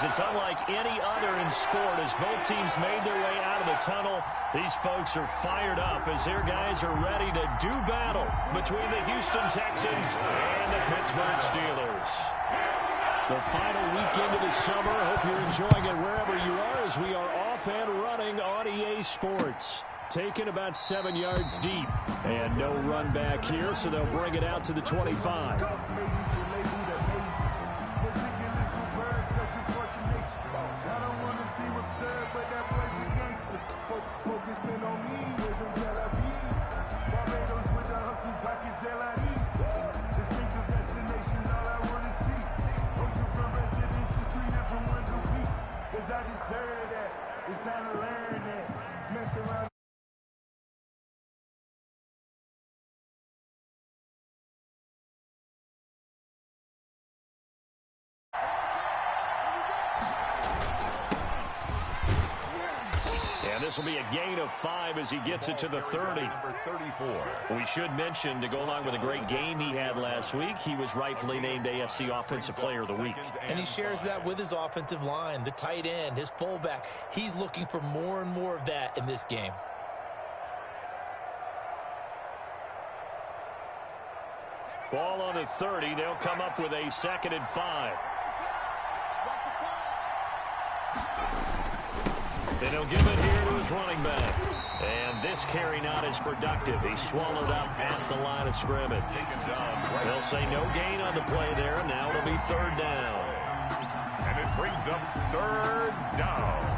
it's unlike any other in sport. As both teams made their way out of the tunnel, these folks are fired up as their guys are ready to do battle between the Houston Texans and the Pittsburgh Steelers. The final weekend of the summer. Hope you're enjoying it wherever you are as we are off and running on EA Sports. Taken about 7 yards deep. And no run back here, so they'll bring it out to the 25. This will be a gain of 5 as he gets it to the 30. Number 34. We should mention, to go along with a great game he had last week, he was rightfully named AFC Offensive Player of the Week. And he shares that with his offensive line, the tight end, his fullback. He's looking for more and more of that in this game. Ball on the 30. They'll come up with a 2nd and 5. And he'll give it here to his running back. And this carry not as productive. He's swallowed up at the line of scrimmage. They'll say no gain on the play there. Now it'll be 3rd down. And it brings up 3rd down.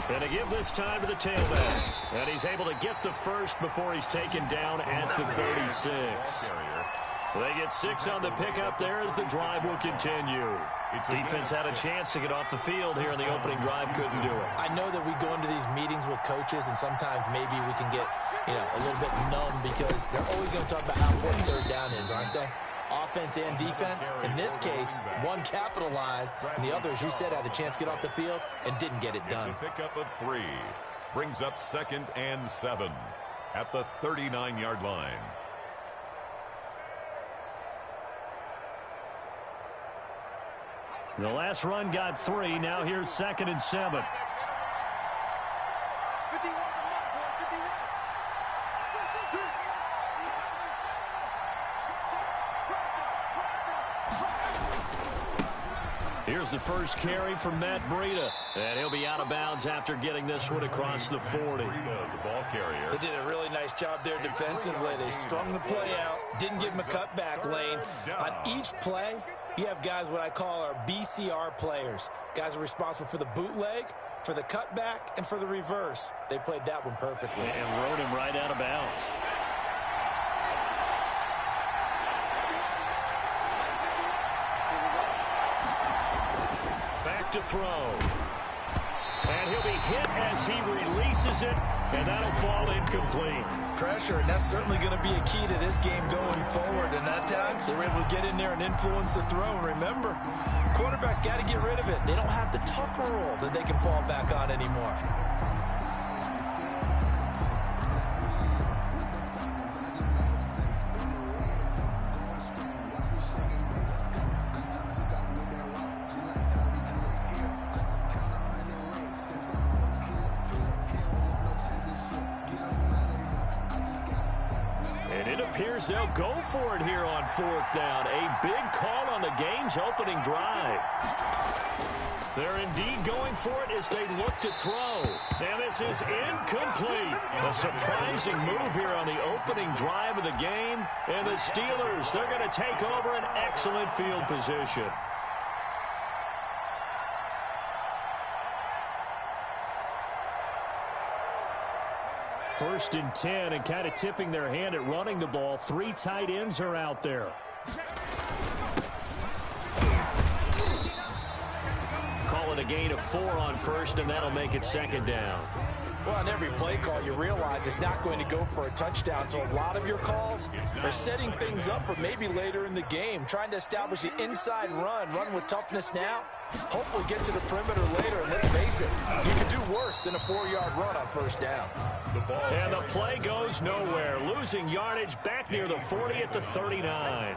And to give this time to the tailback. And he's able to get the first before he's taken down at the 36. So they get 6 on the pickup there as the drive will continue. Defense had a chance to get off the field here in the opening drive, couldn't do it. I know that we go into these meetings with coaches, and sometimes maybe we can get, a little bit numb because they're always going to talk about how important 3rd down is, aren't they? Offense and defense. In this case, one capitalized, and the other, as you said, had a chance to get off the field and didn't get it done. It's a pickup of 3. Brings up 2nd and 7 at the 39-yard line. The last run got 3. Now here's 2nd and 7. Here's the first carry from Matt Breida. And he'll be out of bounds after getting this one across the 40. The ball carrier. They did a really nice job there defensively. They strung the play out, didn't give him a cutback lane. On each play, you have guys what I call our BCR players. Guys are responsible for the bootleg, for the cutback, and for the reverse. They played that one perfectly. And rode him right out of bounds. To throw. And he'll be hit as he releases it, and that'll fall incomplete. Pressure, and that's certainly going to be a key to this game going forward. And that time, they were able to get in there and influence the throw. And remember, quarterbacks got to get rid of it. They don't have the Tucker rule that they can fall back on anymore. Appears they'll go for it here on 4th down. A big call on the game's opening drive. They're indeed going for it as they look to throw. And this is incomplete. A surprising move here on the opening drive of the game. And the Steelers, they're going to take over an excellent field position. First and 10, and kind of tipping their hand at running the ball. 3 tight ends are out there. Call it a gain of 4 on first, and that'll make it 2nd down. Well, on every play call, you realize it's not going to go for a touchdown. So a lot of your calls are setting things up for maybe later in the game, trying to establish the inside run with toughness now. Hopefully get to the perimeter later, and let's face it, you can do worse than a 4-yard run on 1st down. And the play goes nowhere. Losing yardage back near the 40 at the 39.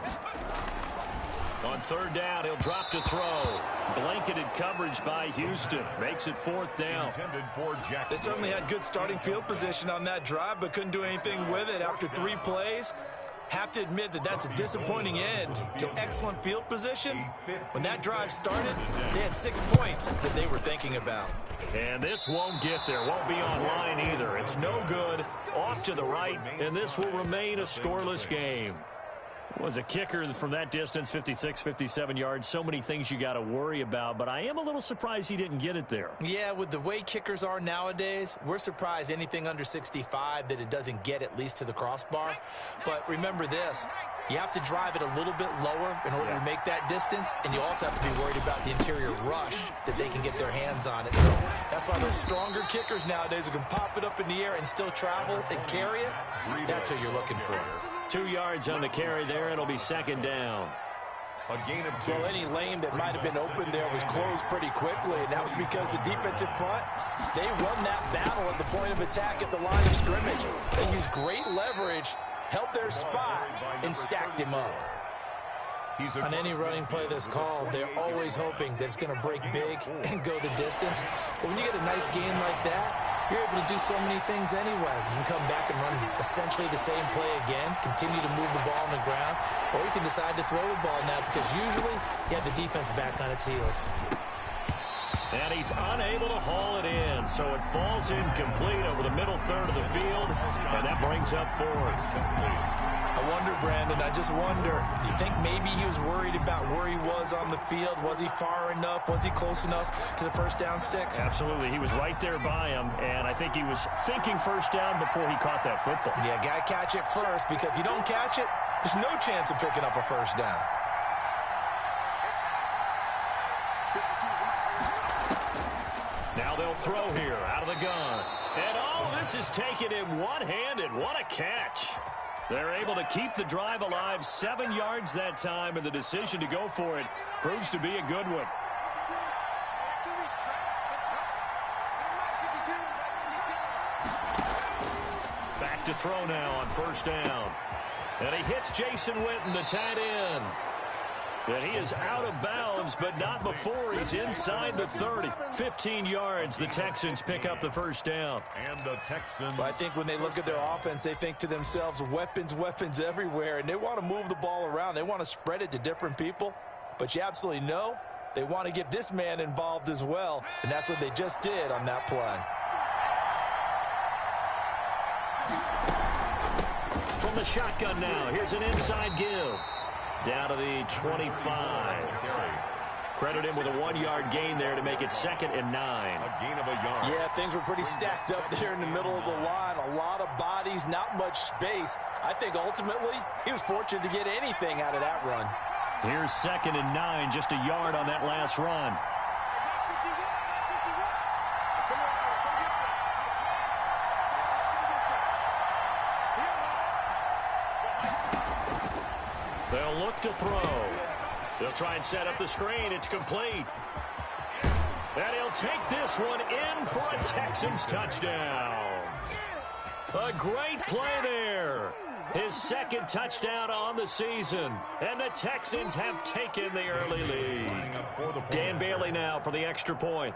On third down, he'll drop to throw. Blanketed coverage by Houston. Makes it fourth down. They certainly had good starting field position on that drive, but couldn't do anything with it after 3 plays. Have to admit that that's a disappointing end to excellent field position. When that drive started, they had 6 points that they were thinking about. And this won't get there. Won't be online either. It's no good. Off to the right, and this will remain a scoreless game. Was a kicker from that distance, 56, 57 yards. So many things you got to worry about, but I am a little surprised he didn't get it there. Yeah, with the way kickers are nowadays, we're surprised anything under 65 that it doesn't get at least to the crossbar. But remember this, you have to drive it a little bit lower in order to make that distance, and you also have to be worried about the interior rush that they can get their hands on it. So that's why those stronger kickers nowadays who can pop it up in the air and still travel and carry it, that's who you're looking for. 2 yards on the carry there. It'll be second down. A gain of 2. Well, any lane that might have been open there was closed pretty quickly, and that was because the defensive front, they won that battle at the point of attack at the line of scrimmage. They used great leverage, held their spot, and stacked him up. On any running play that's called, they're always hoping that it's going to break big and go the distance. But when you get a nice game like that, you're able to do so many things anyway. You can come back and run essentially the same play again, continue to move the ball on the ground, or you can decide to throw the ball now because usually you have the defense back on its heels. And he's unable to haul it in, so it falls incomplete over the middle third of the field, and that brings up fourth. I wonder, Brandon, I just wonder, you think maybe he was worried about where he was on the field? Was he far enough? Was he close enough to the first down sticks? Absolutely. He was right there by him, and I think he was thinking first down before he caught that football. Yeah, got to catch it first, because if you don't catch it, there's no chance of picking up a first down. Now they'll throw here out of the gun. And all this is taken in one-handed. What a catch. They're able to keep the drive alive, 7 yards that time, and the decision to go for it proves to be a good one. Back to throw now on first down. And he hits Jason Witten, the tight end. And he is out of bounds, but not before he's inside the 30. 15 yards, the Texans pick up the first down. And the Texans. But I think when they look at their offense, they think to themselves, weapons, weapons everywhere, and they want to move the ball around. They want to spread it to different people. But you absolutely know they want to get this man involved as well, and that's what they just did on that play. From the shotgun now, here's an inside give. Down to the 25. Credit him with a 1-yard gain there to make it 2nd and 9. A gain of a yard. Yeah, things were pretty stacked up there in the middle of the line. A lot of bodies, not much space. I think ultimately he was fortunate to get anything out of that run. Here's 2nd and 9, just a yard on that last run. They'll look to throw. They'll try and set up the screen. It's complete. And he'll take this one in for a Texans touchdown. A great play there. His 2nd touchdown on the season. And the Texans have taken the early lead. Dan Bailey now for the extra point.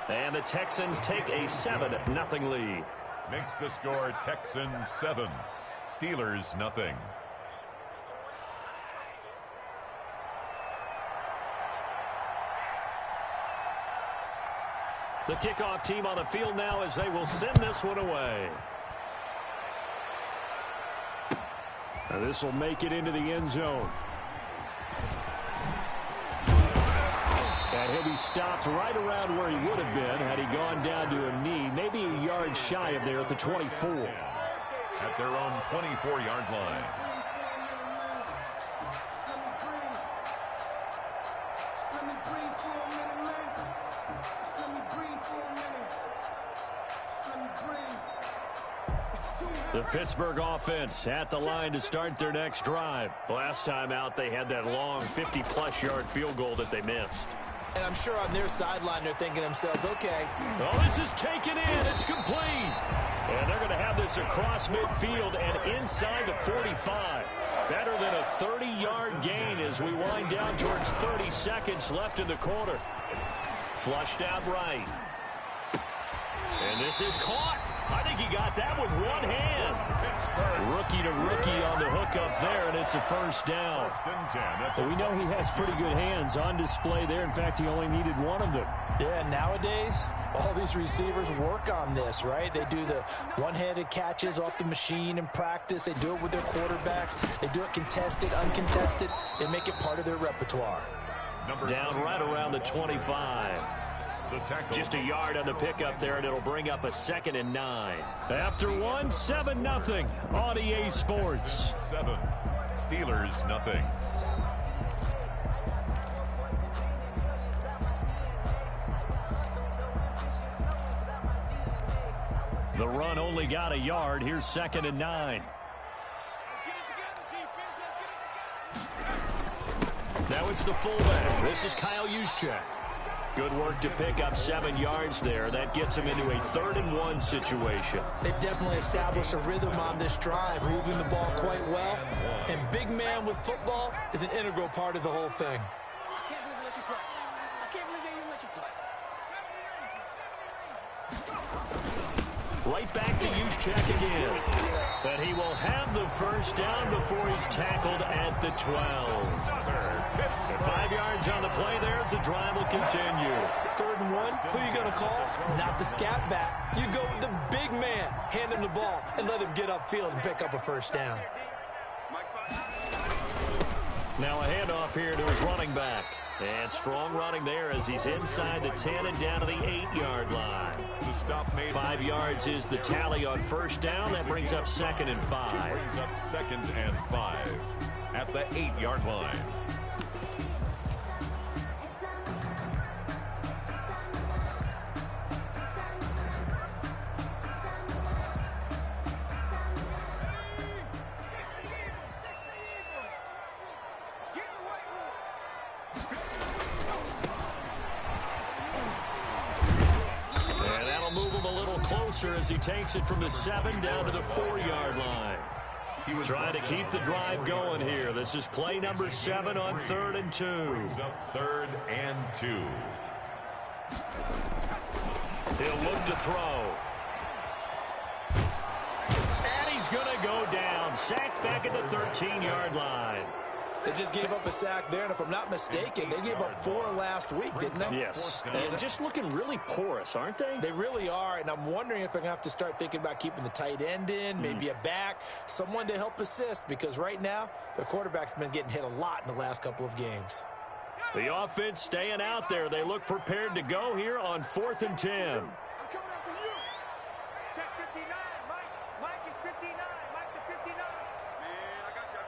And the Texans take a 7-0 lead. Makes the score Texans 7, Steelers nothing. The kickoff team on the field now as they will send this one away. And this will make it into the end zone. And he'll be stopped right around where he would have been had he gone down to a knee, maybe a yard shy of there at the 24. At their own 24-yard line. The Pittsburgh offense at the line to start their next drive. Last time out, they had that long 50-plus yard field goal that they missed. And I'm sure on their sideline they're thinking to themselves, okay. Oh, this is taken in. It's complete. And they're going to have this across midfield and inside the 45. Better than a 30-yard gain as we wind down towards 30 seconds left in the quarter. Flushed out right. And this is caught. I think he got that with one hand. Rookie to rookie on the hook up there, and it's a first down. Well, we know he has pretty good hands on display there. In fact, he only needed one of them. Yeah, nowadays, all these receivers work on this, right? They do the one-handed catches off the machine in practice. They do it with their quarterbacks. They do it contested, uncontested. They make it part of their repertoire. Down right around the 25. Just a yard on the pickup there, and it'll bring up a 2nd and 9. After one, 7-0 on EA Sports. 7. Steelers, nothing. The run only got a yard. Here's 2nd and 9. Now it's the fullback. This is Kyle Juszczyk. Good work to pick up 7 yards there. That gets him into a 3rd and 1 situation. They've definitely established a rhythm on this drive, moving the ball quite well. And big man with football is an integral part of the whole thing. I can't believe they let you play. I can't believe they even let you play. Right back to Juszczyk again. But he will have the first down before he's tackled at the 12. 5 yards on the play there as the drive will continue. 3rd and 1, who are you going to call? Not the scat back. You go with the big man, hand him the ball, and let him get upfield and pick up a first down. Now a handoff here to his running back. And strong running there as he's inside the 10 and down to the 8-yard line. 5 yards is the tally on first down. That brings up 2nd and 5. Brings up 2nd and 5 at the 8-yard line. As he takes it from the 7 down to the 4-yard line. He was trying to keep the drive going here. This is play number 7 on 3rd and 2. Brings up 3rd and 2. He'll look to throw. And he's going to go down. Sacked back at the 13-yard line. They just gave up a sack there, and if I'm not mistaken, they gave up 4 last week, didn't they? Yes. And just looking really porous, aren't they? They really are, and I'm wondering if I'm going to have to start thinking about keeping the tight end in, maybe a back, someone to help assist, because right now, their quarterback's been getting hit a lot in the last couple of games. The offense staying out there. They look prepared to go here on 4th and 10. I'm coming after you. Check 59. Mike is 59. Mike to 59. Man, I got you.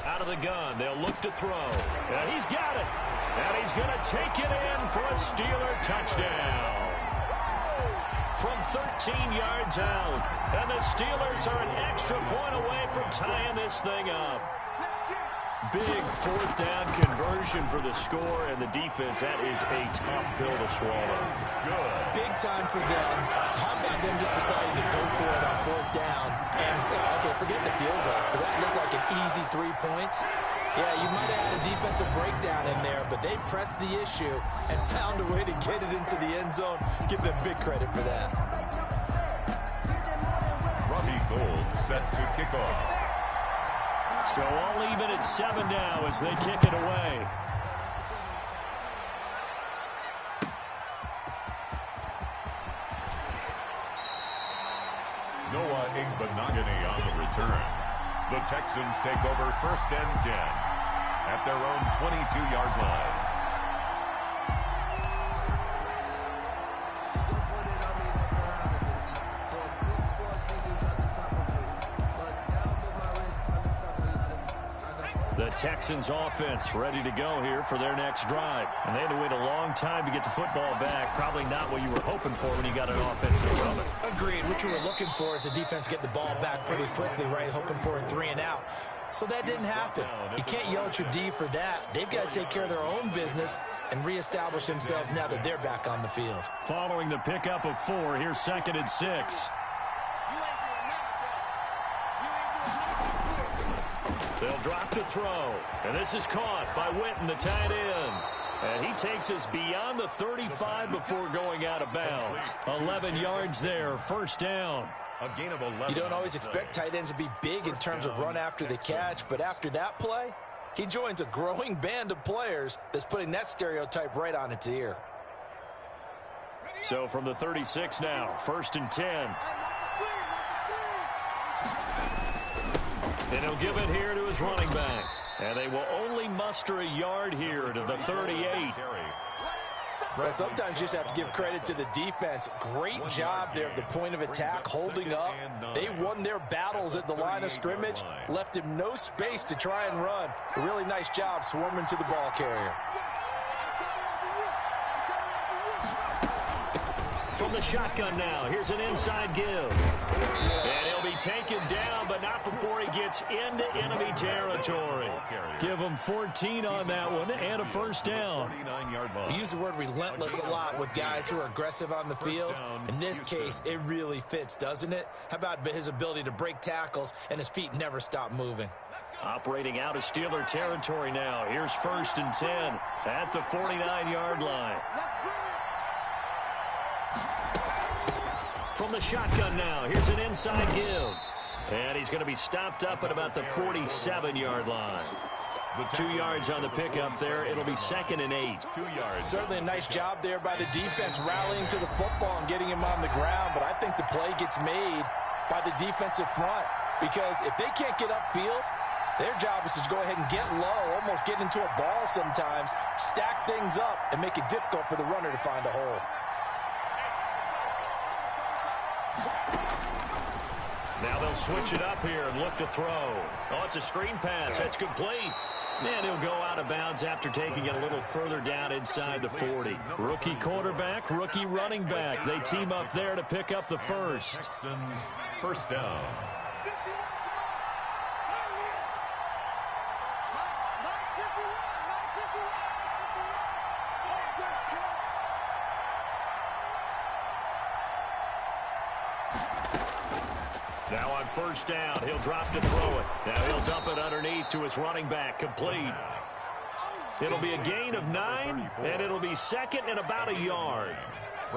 Out of the gun, they'll look to throw. And he's got it. And he's going to take it in for a Steeler touchdown. From 13 yards out. And the Steelers are an extra point away from tying this thing up. Big 4th down conversion for the score, and the defense, that is a tough pill to swallow. Good. Big time for them. How about them just deciding to go for it on 4th down? And, okay, forget the field goal, because that looked like an easy 3 points. Yeah, you might have had a defensive breakdown in there, but they pressed the issue and found a way to get it into the end zone. Give them big credit for that. Robbie Gould set to kick off. So all even at 7 now as they kick it away. Noah Igbenogany on the return. The Texans take over 1st and 10 at their own 22-yard line. The Texans offense ready to go here for their next drive. And they had to wait a long time to get the football back. Probably not what you were hoping for when you got an offense that's coming. Agreed. What you were looking for is the defense get the ball back pretty quickly, right? Hoping for a 3-and-out. So that didn't happen. You can't yell at your D for that. They've got to take care of their own business and reestablish themselves now that they're back on the field. Following the pickup of 4, here's 2nd and 6. They'll drop to throw. And this is caught by Witten, the tight end. And he takes us beyond the 35 before going out of bounds. 11 yards there, first down. A gain of 11. You don't always expect tight ends to be big in terms of run after the catch, but after that play, he joins a growing band of players that's putting that stereotype right on its ear. So from the 36 now, 1st and 10. And he'll give it here to his running back. And they will only muster a yard here to the 38. Well, sometimes you just have to give credit to the defense. Great job there at the point of attack, holding up. They won their battles at the line of scrimmage, left him no space to try and run. A really nice job swarming to the ball carrier. From the shotgun now, here's an inside give. And he'll be taken down, but not before he gets into enemy territory. Give him 14 on that one and a first down. We use the word relentless a lot with guys who are aggressive on the field. In this case, it really fits, doesn't it? How about his ability to break tackles and his feet never stop moving? Operating out of Steeler territory now. Here's 1st and 10 at the 49-yard line. From the shotgun now, here's an inside give. And he's going to be stopped up at about the 47-yard line. 2 yards on the pickup there. It'll be 2nd and 8. 2 yards. Certainly a nice job there by the defense rallying to the football and getting him on the ground. But I think the play gets made by the defensive front. Because if they can't get upfield, their job is to go ahead and get low, almost get into a ball sometimes, stack things up, and make it difficult for the runner to find a hole. Now they'll switch it up here and look to throw. Oh, it's a screen pass. That's complete. And he'll go out of bounds after taking it a little further down inside the 40. Rookie quarterback, rookie running back. They team up there to pick up the first. Texans, first down. Now on first down, he'll drop to throw it. Now he'll dump it underneath to his running back, complete. It'll be a gain of 9, and it'll be 2nd and about a yard.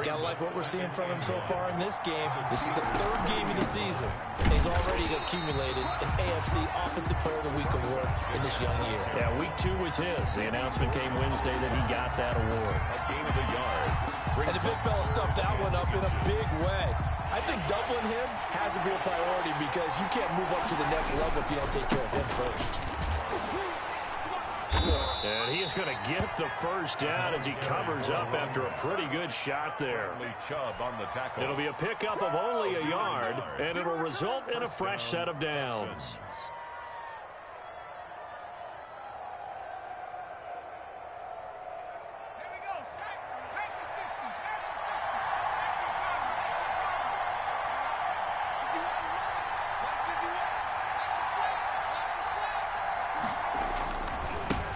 Gotta like what we're seeing from him so far in this game. This is the 3rd game of the season. He's already accumulated an AFC Offensive Player of the Week award in this young year. Yeah, week 2 was his. The announcement came Wednesday that he got that award. A gain of a yard. And the big fella stuffed that one up in a big way. I think doubling him has to be a priority because you can't move up to the next level if you don't take care of him first. And he is going to get the first down as he covers up after a pretty good shot there. Chubb on the tackle. It'll be a pickup of only a yard, and it'll result in a fresh set of downs.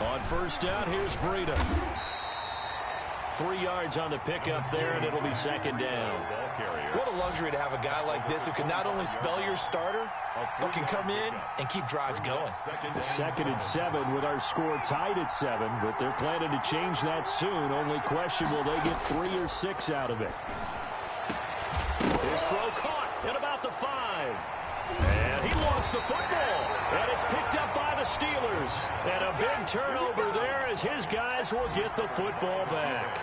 On first down, here's Breida. 3 yards on the pickup there, and it'll be 2nd down. What a luxury to have a guy like this who can not only spell your starter, but can come in and keep drives going. 2nd and 7 with our score tied at 7, but they're planning to change that soon. Only question, will they get 3 or 6 out of it? His throw caught at about the 5. And he lost the football. And it's picked up by the Steelers. And a big turnover there as his guys will get the football back.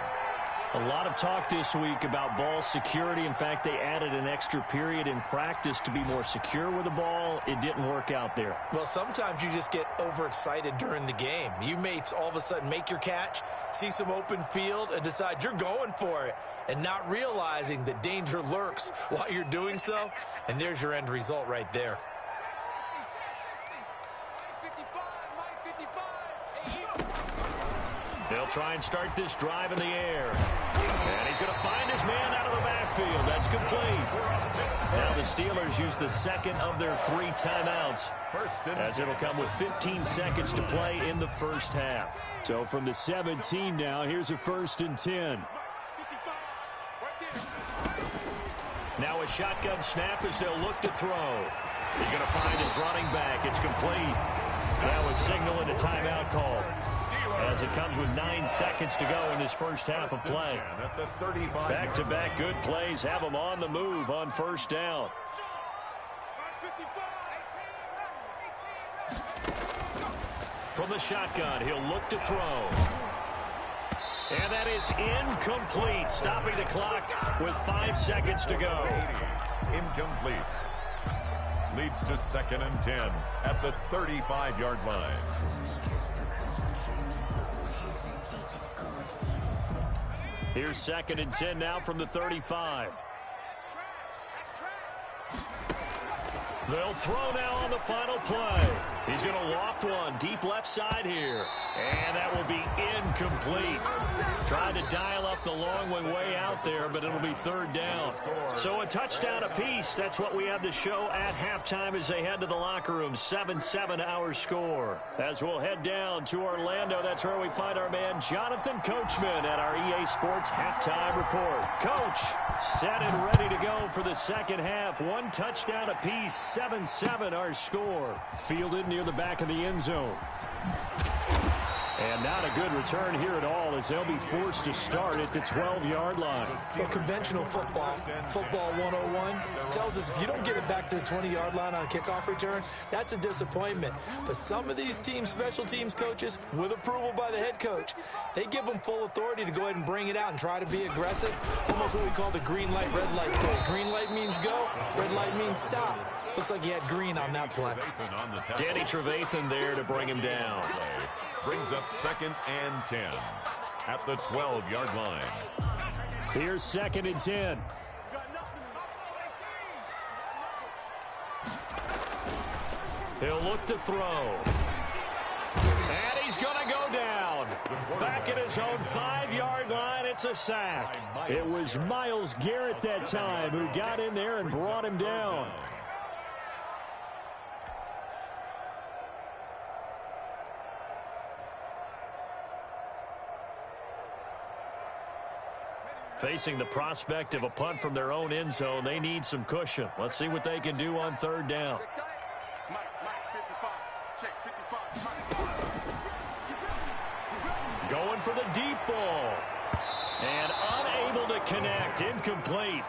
A lot of talk this week about ball security. In fact, they added an extra period in practice to be more secure with the ball. It didn't work out there. Well, sometimes you just get overexcited during the game. You may all of a sudden make your catch, see some open field, and decide you're going for it, and not realizing that danger lurks while you're doing so. And there's your end result right there. 55, Mike 55. They'll try and start this drive in the air. And he's going to find his man out of the backfield. That's complete. Now the Steelers use the second of their 3 timeouts, as it'll come with 15 seconds to play in the first half. So from the 17 now, here's a 1st and 10. Now a shotgun snap as they'll look to throw. He's going to find his running back. It's complete. That was signaling a timeout call, as it comes with 9 seconds to go in this first half of play. Back-to-back good plays have them on the move on first down. From the shotgun, he'll look to throw. And that is incomplete, stopping the clock with 5 seconds to go. Incomplete. Leads to 2nd and 10 at the 35-yard line. Here's 2nd and 10 now from the 35. They'll throw now on the final play. He's going to loft one deep left side here. And that will be incomplete. Trying to dial up the long one way out there, but it'll be 3rd down. So a touchdown apiece. That's what we have to show at halftime as they head to the locker room. 7-7 our score. As we'll head down to Orlando, that's where we find our man Jonathan Coachman at our EA Sports Halftime Report. Coach, set and ready to go for the second half. 1 touchdown apiece. 7-7 our score. Fielded near the back of the end zone. And not a good return here at all, as they'll be forced to start at the 12-yard line. Well, conventional football 101, tells us if you don't get it back to the 20-yard line on a kickoff return, that's a disappointment. But some of these team special teams coaches, with approval by the head coach, they give them full authority to go ahead and bring it out and try to be aggressive. Almost what we call the green light, red light play. Green light means go, red light means stop. Looks like he had green on that play. Danny Trevathan there to bring him down. Brings up 2nd and 10 at the 12-yard line. Here's 2nd and 10. He'll look to throw. And he's going to go down. Back at his own 5-yard line, it's a sack. It was Myles Garrett that time who got in there and brought him down. Facing the prospect of a punt from their own end zone, they need some cushion. Let's see what they can do on 3rd down. Going for the deep ball. And unable to connect. Incomplete.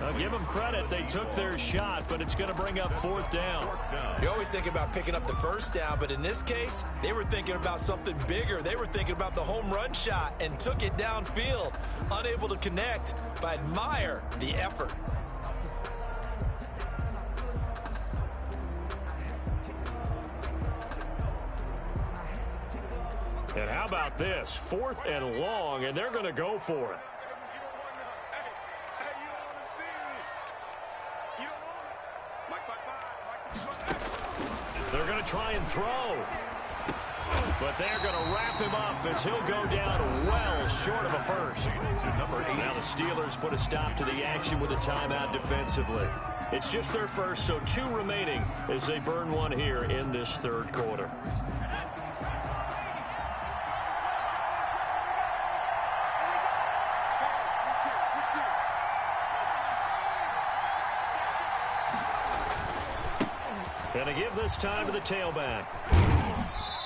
I'll give them credit. They took their shot, but it's going to bring up 4th down. You always think about picking up the first down, but in this case, they were thinking about something bigger. They were thinking about the home run shot and took it downfield. Unable to connect, but I admire the effort. And how about this? 4th and long, and they're going to go for it. They're going to try and throw. But they're going to wrap him up as he'll go down well short of a first. Now the Steelers put a stop to the action with a timeout defensively. It's just their first, so 2 remaining as they burn one here in this 3rd quarter. And to give this time to the tailback.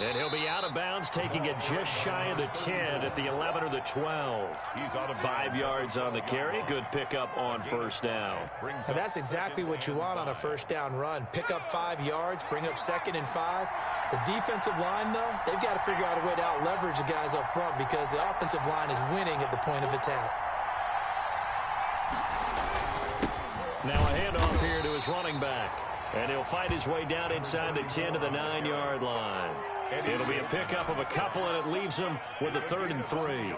And he'll be out of bounds, taking it just shy of the 10 at the 11 or the 12. He's out of 5 yards on the carry. Good pickup on first down. And that's exactly what you want on a first down run. Pick up 5 yards, bring up 2nd and 5. The defensive line, though, they've got to figure out a way to out-leverage the guys up front because the offensive line is winning at the point of attack. Now a handoff here to his running back. And he'll fight his way down inside the 10 to the 9-yard line. It'll be a pickup of a couple, and it leaves him with a 3rd and 3.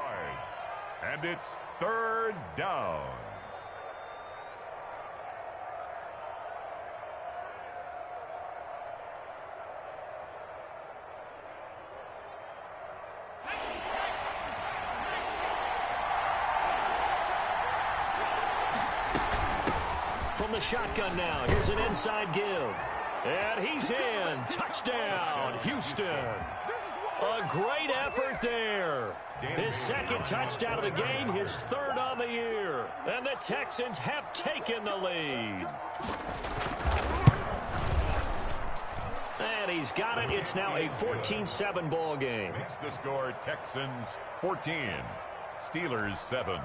And it's 3rd down. the shotgun now. Here's an inside give. And he's in. Touchdown, Houston. A great effort there. His second touchdown of the game, his third on the year. And the Texans have taken the lead. And he's got it. It's now a 14-7 ball game. Makes the score Texans 14, Steelers 7.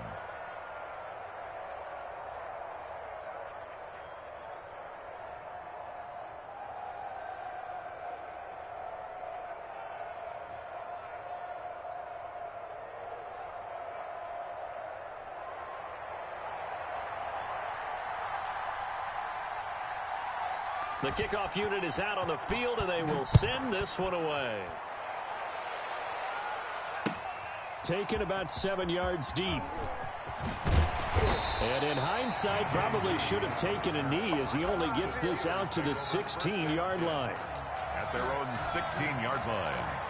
The kickoff unit is out on the field, and they will send this one away. Taken about 7 yards deep. And in hindsight, probably should have taken a knee as he only gets this out to the 16-yard line. At their own 16-yard line.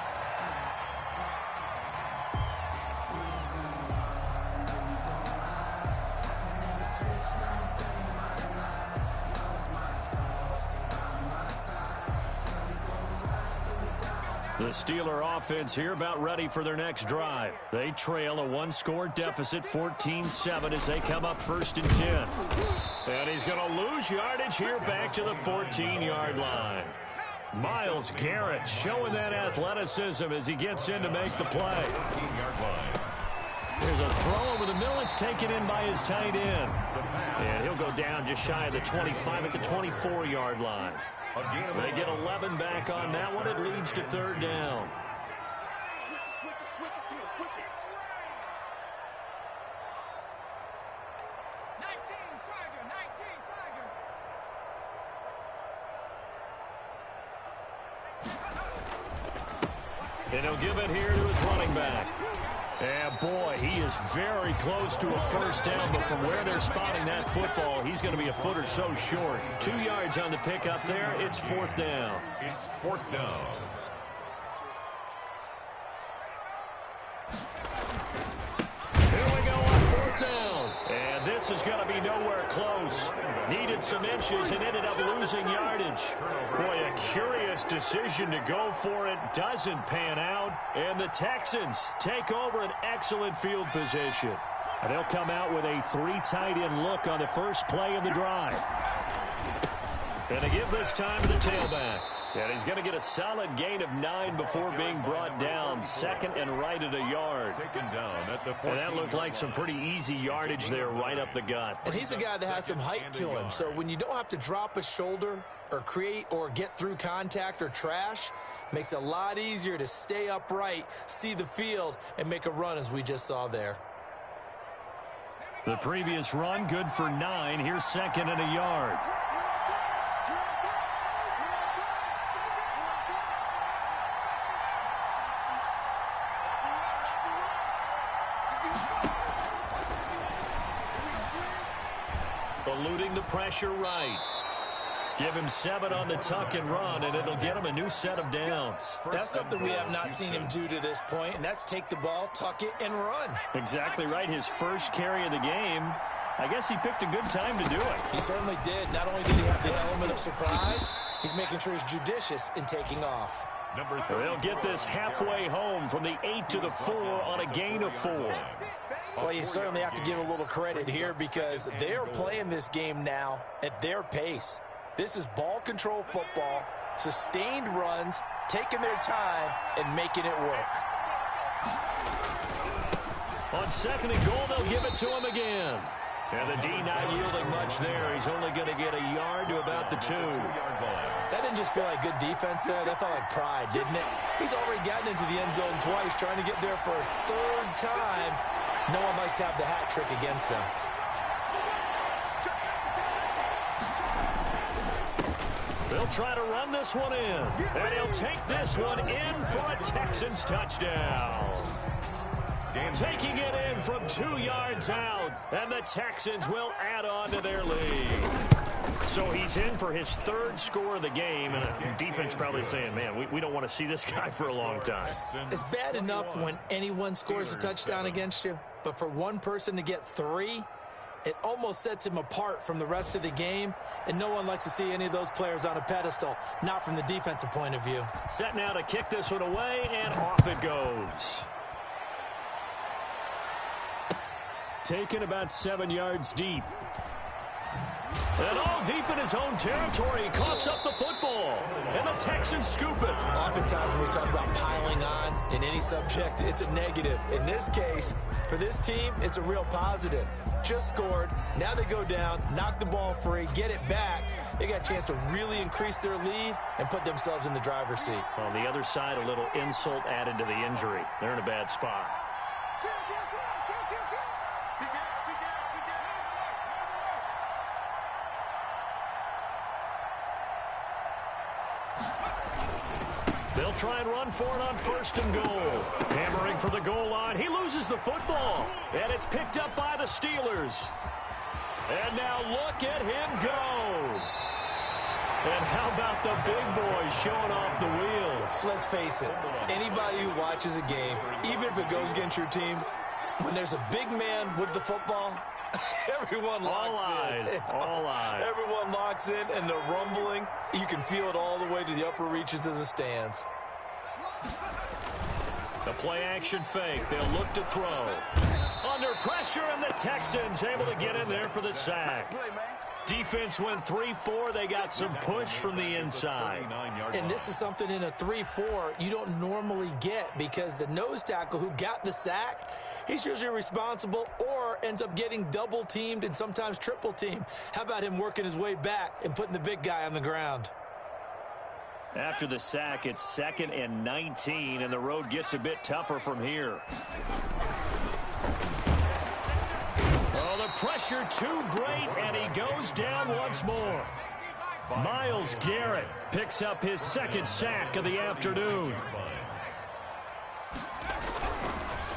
The Steeler offense here about ready for their next drive. They trail a one-score deficit, 14-7, as they come up 1st and 10. And he's going to lose yardage here back to the 14-yard line. Myles Garrett showing that athleticism as he gets in to make the play. There's a throw over the middle. It's taken in by his tight end. And he'll go down just shy of the 25 at the 24-yard line. They get 11 back on that one. It leads to 3rd down. And he'll give it here to his running back. And boy, he is very close to a 1st down, but from where they're spotting that football, he's going to be a foot or so short. 2 yards on the pickup there. It's 4th down. It's 4th down. Here we go on 4th down. And this is going to be nowhere close. Needed some inches and ended up losing yardage. Boy, a curious decision to go for it. Doesn't pan out. And the Texans take over an excellent field position. And they'll come out with a 3 tight end look on the first play of the drive. And to give this time to the tailback. And he's going to get a solid gain of 9 before being brought down. 2nd and right at a yard. Taken down at the 14. And that looked like some pretty easy yardage there right up the gut. And he's a guy that has some height to him. So when you don't have to drop a shoulder or create or get through contact or trash, makes it a lot easier to stay upright, see the field, and make a run as we just saw there. The previous run good for 9. Here's 2nd and a yard. Eluding the pressure right. Give him 7 on the tuck and run, and it'll get him a new set of downs. That's something we have not seen him do to this point, and that's take the ball, tuck it, and run. Exactly right. His first carry of the game. I guess he picked a good time to do it. He certainly did. Not only did he have the element of surprise, he's making sure he's judicious in taking off. They'll get this halfway home from the 8 to the 4 on a gain of 4. Well, you certainly have to give a little credit here because they're playing this game now at their pace. This is ball control football, sustained runs, taking their time, and making it work. On 2nd and goal, they'll give it to him again. And the D not yielding much there. He's only going to get a yard to about the 2. That didn't just feel like good defense there. That felt like pride, didn't it? He's already gotten into the end zone twice, trying to get there for a 3rd time. No one likes to have the hat trick against them. They'll try to run this one in. And he'll take this one in for a Texans touchdown. Taking it in from 2 yards out. And the Texans will add on to their lead. So he's in for his 3rd score of the game. And the defense probably saying, man, we don't want to see this guy for a long time. It's bad enough when anyone scores a touchdown against you. But for one person to get 3, It almost sets him apart from the rest of the game, and no one likes to see any of those players on a pedestal, not from the defensive point of view. Set now to kick this one away, and off it goes. Taken about 7 yards deep. And all deep in his own territory. He coughs up the football. And the Texans scoop it. Oftentimes when we talk about piling on in any subject, it's a negative. In this case, for this team, it's a real positive. Just scored. Now they go down, knock the ball free, get it back. They got a chance to really increase their lead and put themselves in the driver's seat. On the other side, a little insult added to the injury. They're in a bad spot. They'll try and run for it on 1st and goal. Hammering for the goal line. He loses the football. And it's picked up by the Steelers. And now look at him go. And how about the big boys showing off the wheels? Let's face it, anybody who watches a game, even if it goes against your team, when there's a big man with the football, everyone locks in. All eyes. Everyone locks in, and the rumbling, you can feel it all the way to the upper reaches of the stands. The play-action fake. They'll look to throw. Under pressure, and the Texans able to get in there for the sack. Defense went 3-4. They got some push from the inside. And this is something in a 3-4 you don't normally get, because the nose tackle who got the sack, he's usually responsible or ends up getting double-teamed and sometimes triple-teamed. How about him working his way back and putting the big guy on the ground? After the sack, it's 2nd and 19, and the road gets a bit tougher from here. Oh, the pressure too great, and he goes down once more. Myles Garrett picks up his 2nd sack of the afternoon.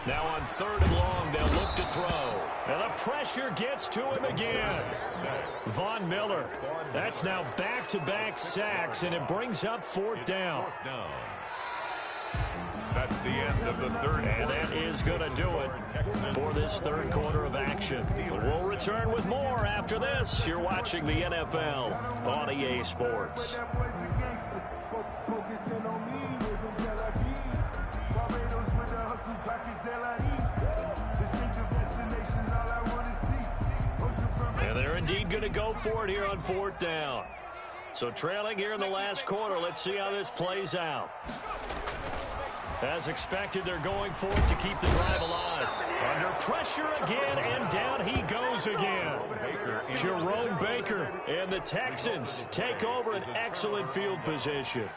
Now on 3rd and long, they'll look to throw. And the pressure gets to him again. Von Miller. That's now back-to-back sacks, and it brings up 4th down. That's the end of the 3rd. And that is going to do it for this 3rd quarter of action. We'll return with more after this. You're watching the NFL on EA Sports. And they're indeed going to go for it here on 4th down. So trailing here in the last quarter, let's see how this plays out. As expected, they're going for it to keep the drive alive. Under pressure again, and down he goes again. Jerome Baker and the Texans take over an excellent field position.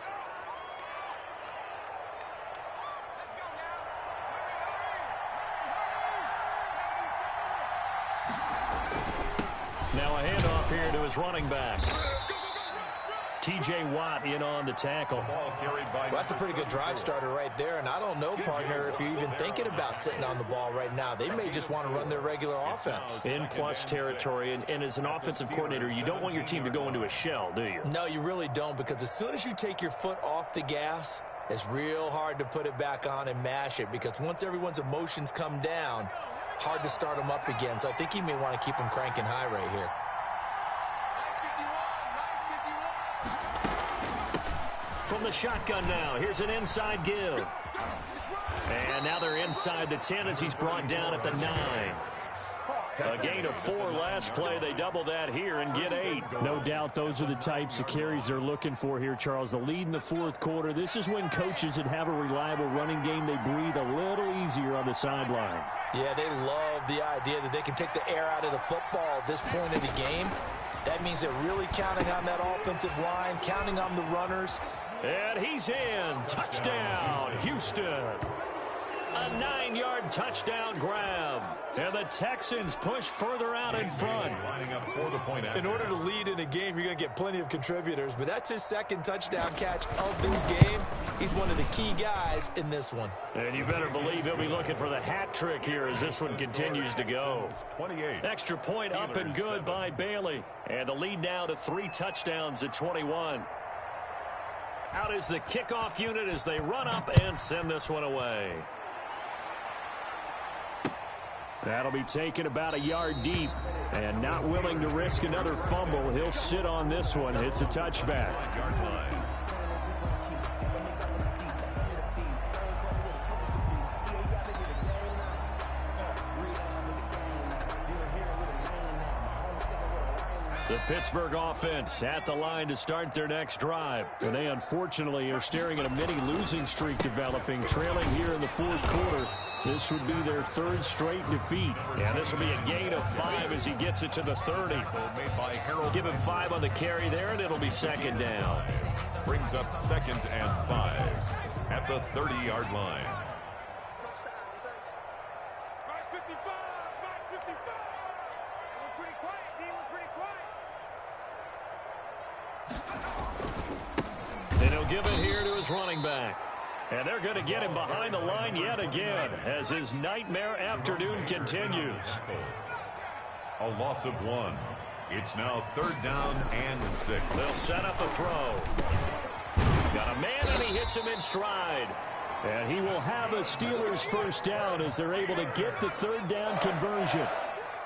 Now a handoff here to his running back. T.J. Watt in on the tackle. Well, that's a pretty good drive starter right there, and I don't know, partner, if you're even thinking about sitting on the ball right now. They may just want to run their regular offense. In plus territory, and as an offensive coordinator, you don't want your team to go into a shell, do you? No, you really don't, because as soon as you take your foot off the gas, it's real hard to put it back on and mash it, because once everyone's emotions come down, hard to start them up again. So I think he may want to keep them cranking high right here. From the shotgun now, here's an inside give. And now they're inside the 10 as he's brought down at the 9. A gain of 4 last play. They double that here and get 8. No doubt those are the types of carries they're looking for here, Charles. The lead in the 4th quarter. This is when coaches that have a reliable running game, they breathe a little easier on the sideline. Yeah, they love the idea that they can take the air out of the football at this point of the game. That means they're really counting on that offensive line, counting on the runners. And he's in. Touchdown, Houston. A 9-yard touchdown grab. And the Texans push further out in front. In order to lead in a game, you're going to get plenty of contributors, but that's his 2nd touchdown catch of this game. He's one of the key guys in this one. And you better believe he'll be looking for the hat trick here as this one continues to go. Extra point up and good by Bailey. And the lead now to 3 touchdowns at 21. Out is the kickoff unit as they run up and send this one away. That'll be taken about a yard deep. And not willing to risk another fumble, he'll sit on this one. It's a touchback. The Pittsburgh offense at the line to start their next drive. And they unfortunately are staring at a mini losing streak developing, trailing here in the fourth quarter. This would be their third straight defeat. And this will be a gain of 5 as he gets it to the 30. Give him 5 on the carry there, and it'll be second down. Brings up 2nd and 5 at the 30-yard line. Mike 55! Mike 55! We're pretty quiet, D. We're pretty quiet. And he'll give it here to his running back. And they're going to get him behind the line yet again as his nightmare afternoon continues. A loss of 1. It's now 3rd down and 6. They'll set up a throw. Got a man, and he hits him in stride. And he will have a Steelers first down as they're able to get the 3rd down conversion.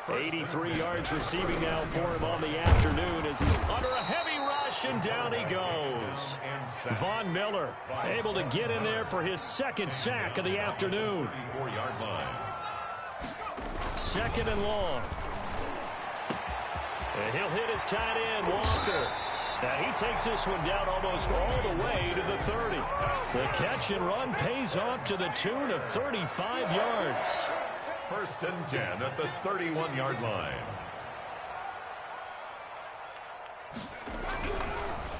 83 yards receiving now for him on the afternoon as he's under a heavy rush, and down he goes. Von Miller able to get in there for his 2nd sack of the afternoon. 4-yard line. 2nd and long. And he'll hit his tight end, Walker. Now he takes this one down almost all the way to the 30. The catch and run pays off to the tune of 35 yards. 1st and 10 at the 31-yard line.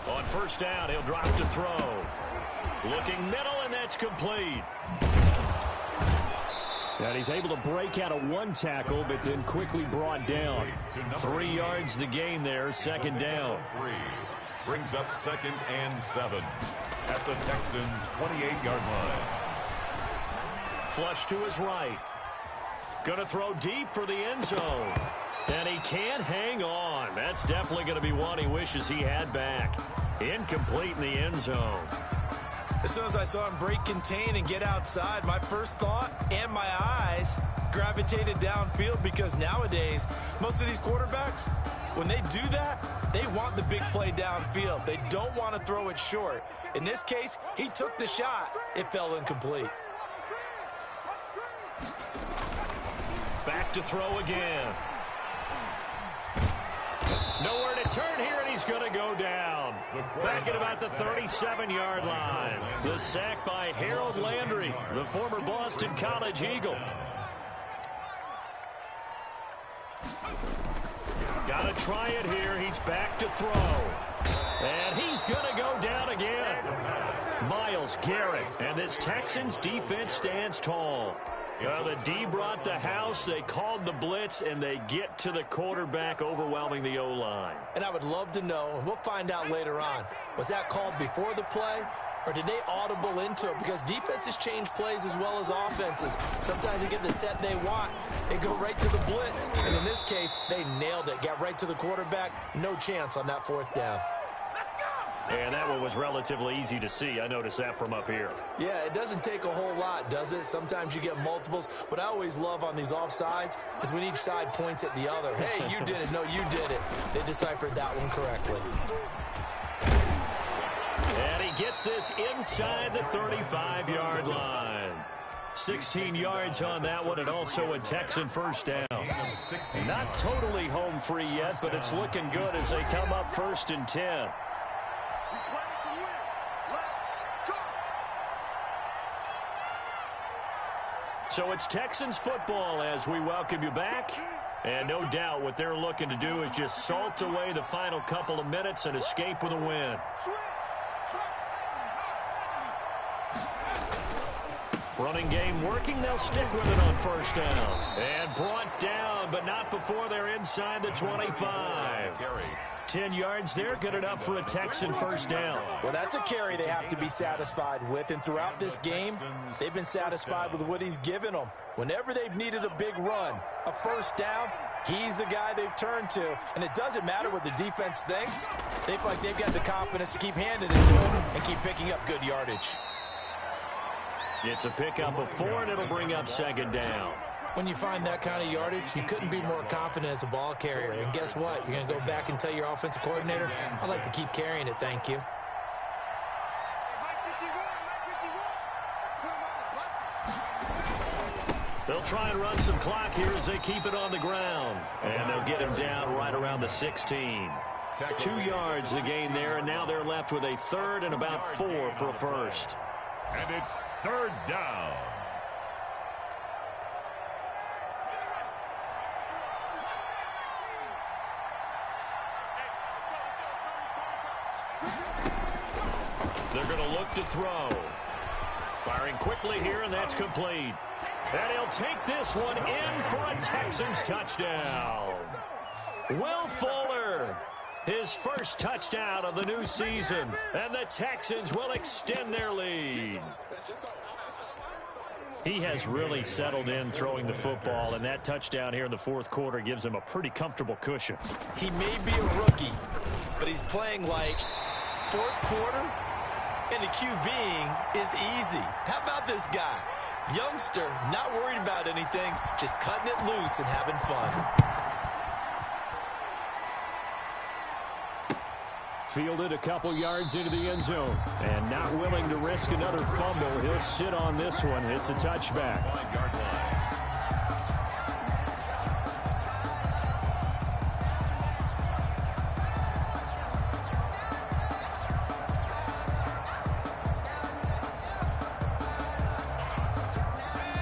On 1st down, he'll drop to throw. Looking middle, and that's complete. And he's able to break out of 1 tackle, but then quickly brought down. 3 yards the gain there, 2nd down. 3 brings up 2nd and 7 at the Texans' 28-yard line. Flush to his right. Going to throw deep for the end zone. And he can't hang on. That's definitely going to be one he wishes he had back. Incomplete in the end zone. As soon as I saw him break contain and get outside, my first thought and my eyes gravitated downfield, because nowadays, most of these quarterbacks, when they do that, they want the big play downfield. They don't want to throw it short. In this case, he took the shot. It fell incomplete. Back to throw again. Nowhere to turn here, and he's going to go down. Back at about the 37-yard line. The sack by Harold Landry, the former Boston College Eagle. Got to try it here. He's back to throw. And he's going to go down again. Myles Garrett, and this Texans defense stands tall. Well, the D brought the house, they called the blitz, and they get to the quarterback, overwhelming the O-line. And I would love to know, and we'll find out later on, was that called before the play, or did they audible into it? Because defenses change plays as well as offenses. Sometimes they get the set they want, they go right to the blitz, and in this case, they nailed it. Got right to the quarterback, no chance on that 4th down. And that one was relatively easy to see. I noticed that from up here. Yeah, it doesn't take a whole lot, does it? Sometimes you get multiples. What I always love on these offsides is when each side points at the other. Hey, you did it. No, you did it. They deciphered that one correctly. And he gets this inside the 35-yard line. 16 yards on that one, and also a Texan first down. Not totally home free yet, but it's looking good as they come up 1st and 10. So it's Texans football as we welcome you back. And no doubt what they're looking to do is just salt away the final couple of minutes and escape with a win. Running game working. They'll stick with it on 1st down. And brought down, but not before they're inside the 25. 10 yards there, good enough for a Texan first down. Well, that's a carry they have to be satisfied with, and throughout this game, they've been satisfied with what he's given them. Whenever they've needed a big run, a first down, he's the guy they've turned to, and it doesn't matter what the defense thinks. They feel like they've got the confidence to keep handing it to him and keep picking up good yardage. It's a pickup of 4, and it'll bring up 2nd down. When you find that kind of yardage, you couldn't be more confident as a ball carrier. And guess what? You're going to go back and tell your offensive coordinator, I'd like to keep carrying it, thank you. They'll try and run some clock here as they keep it on the ground. And they'll get him down right around the 16. 2 yards the gain there, and now they're left with a third and about 4 for a first. And it's third down. They're going to look to throw. Firing quickly here, and that's complete. And he'll take this one in for a Texans touchdown. Will Fuller, his first touchdown of the new season, and the Texans will extend their lead. He has really settled in throwing the football, and that touchdown here in the fourth quarter gives him a pretty comfortable cushion. He may be a rookie, but he's playing like fourth quarter, and the QBing is easy. How about this guy? Youngster, not worried about anything, just cutting it loose and having fun. Fielded a couple yards into the end zone, and not willing to risk another fumble. He'll sit on this one. It's a touchback. 5-yard line.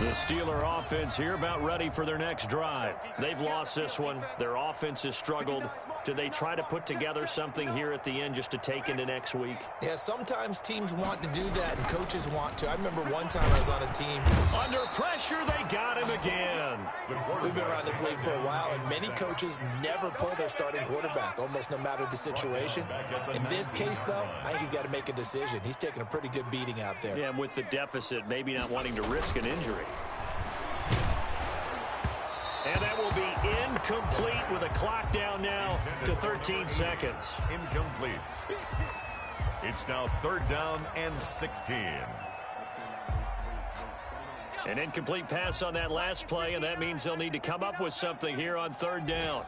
The Steeler offense here about ready for their next drive. They've lost this one. Their offense has struggled. Do they try to put together something here at the end just to take into next week? Yeah, sometimes teams want to do that and coaches want to. I remember one time I was on a team. Under pressure, they got him again. We've been around this league for a while, and many coaches never pull their starting quarterback, almost no matter the situation. In this case, though, I think he's got to make a decision. He's taking a pretty good beating out there. Yeah, and with the deficit, maybe not wanting to risk an injury. And that will be incomplete with a clock down now to 13 seconds. Incomplete. It's now third down and 16. An incomplete pass on that last play, and that means they'll need to come up with something here on third down.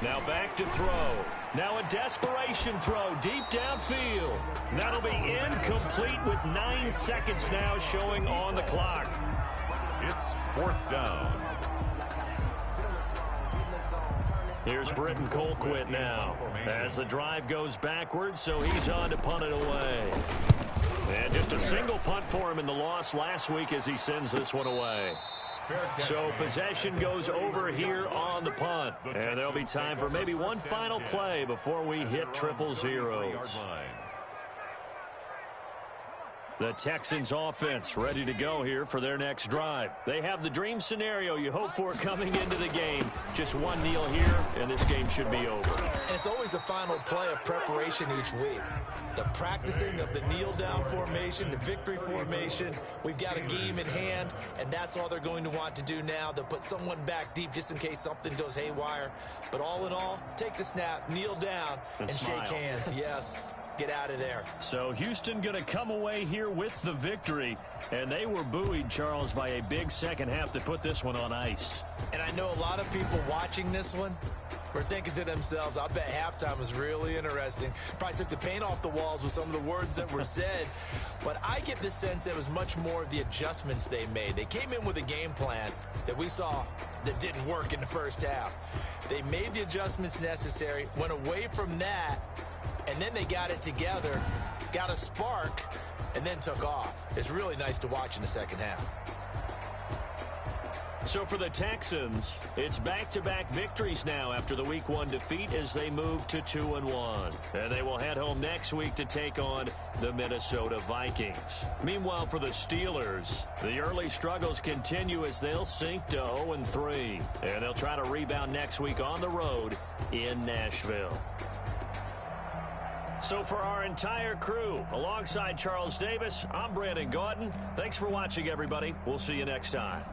Now back to throw. Now a desperation throw deep downfield. That'll be incomplete with 9 seconds now showing on the clock. It's fourth down. Here's Britton Colquitt now as the drive goes backwards, so he's on to punt it away. And just a single punt for him in the loss last week as he sends this one away. So possession goes over here on the punt. And there'll be time for maybe one final play before we hit triple zeros. The Texans offense ready to go here for their next drive. They have the dream scenario you hope for coming into the game. Just one kneel here, and this game should be over. And it's always the final play of preparation each week. The practicing of the kneel-down formation, the victory formation. We've got a game in hand, and that's all they're going to want to do now. They'll put someone back deep just in case something goes haywire. But all in all, take the snap, kneel down, and shake hands. Yes. Get out of there. So Houston going to come away here with the victory. And they were buoyed, Charles, by a big second half to put this one on ice. And I know a lot of people watching this one were thinking to themselves, I bet halftime was really interesting. Probably took the paint off the walls with some of the words that were said. But I get the sense that it was much more of the adjustments they made. They came in with a game plan that we saw that didn't work in the first half. They made the adjustments necessary, went away from that, and then they got it together, got a spark, and then took off. It's really nice to watch in the second half. So for the Texans, it's back-to-back victories now after the Week 1 defeat as they move to 2-1. And they will head home next week to take on the Minnesota Vikings. Meanwhile, for the Steelers, the early struggles continue as they'll sink to 0-3. And they'll try to rebound next week on the road in Nashville. So for our entire crew, alongside Charles Davis, I'm Brandon Gaudin. Thanks for watching, everybody. We'll see you next time.